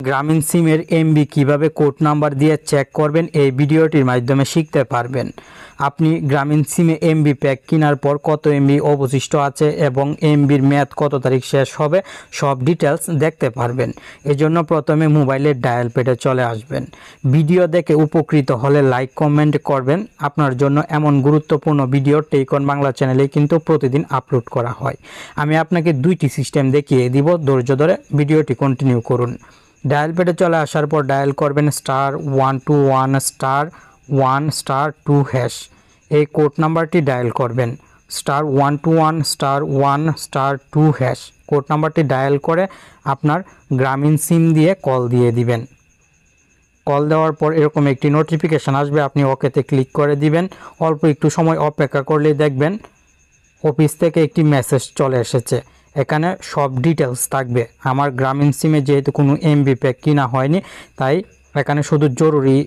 গ্রামীণ সিমের এমবি কিভাবে কোড নাম্বার দিয়ে চেক করবেন এই ভিডিওটির মাধ্যমে শিখতে পারবেন। আপনি গ্রামীণ সিমে এমবি প্যাক কেনার পর কত এমবি অবশিষ্ট আছে এবং এমবির মেয়াদ কত তারিখ শেষ হবে সব ডিটেলস দেখতে পারবেন। এজন্য প্রথমে মোবাইলের ডায়াল প্যাডে চলে আসবেন। ভিডিও দেখে উপকৃত হলে লাইক কমেন্ট করবেন। আপনার জন্য এমন গুরুত্বপূর্ণ ভিডিও টেকন বাংলা চ্যানেলে কিন্তু প্রতিদিন আপলোড করা হয়। আমি আপনাকে দুইটি সিস্টেম দেখিয়ে দিব, ধৈর্য ধরে ভিডিওটি কন্টিনিউ করুন। ডায়াল প্যাডে চলে আসার পর ডায়াল করবেন *121*1*2#। এই কোড নাম্বারটি ডায়াল করবেন *121*1*2#। কোড নাম্বারটি ডায়াল করে আপনার গ্রামীণ সিম দিয়ে কল দিয়ে দিবেন। কল দেওয়ার পর এরকম একটি নোটিফিকেশান আসবে, আপনি ওকেতে ক্লিক করে দিবেন। অল্প একটু সময় অপেক্ষা করলেই দেখবেন অফিস থেকে একটি মেসেজ চলে এসেছে। এখানে সব ডিটেলস থাকবে। আমার গ্রামীণ সিমে যেহেতু কোনো এমবি প্যাক কিনা হয়নি, তাই এখানে শুধু জরুরি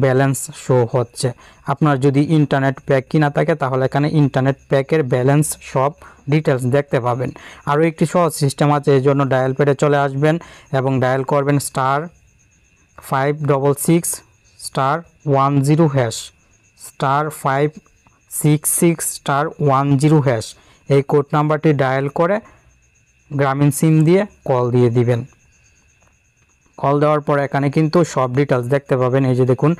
ব্যালেন্স শো হচ্ছে। আপনার যদি ইন্টারনেট প্যাক কিনা থাকে তাহলে এখানে ইন্টারনেট প্যাকের ব্যালেন্স সব ডিটেলস দেখতে পাবেন। আরও একটি সহজ সিস্টেম আছে, এই জন্য ডায়াল প্যাডে চলে আসবেন এবং ডায়াল করবেন *566*10# *566*10#। এই কোড নাম্বারটি ডায়াল করে গ্রামীণ সিম দিয়ে কল দিয়ে দিবেন। কল দেওয়ার পর এখানে কিন্তু সব ডিটেলস দেখতে পাবেন। এই যে দেখুন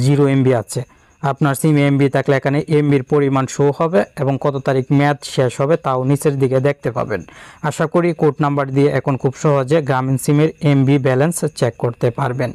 0 এমবি আছে। আপনার সিমে এমবি থাকলে এখানে এমবির পরিমাণ শো হবে এবং কত তারিখ মেয়াদ শেষ হবে তাও নিচের দিকে দেখতে পাবেন। আশা করি কোড নাম্বার দিয়ে এখন খুব সহজে গ্রামীণ সিমের এমবি ব্যালেন্স চেক করতে পারবেন।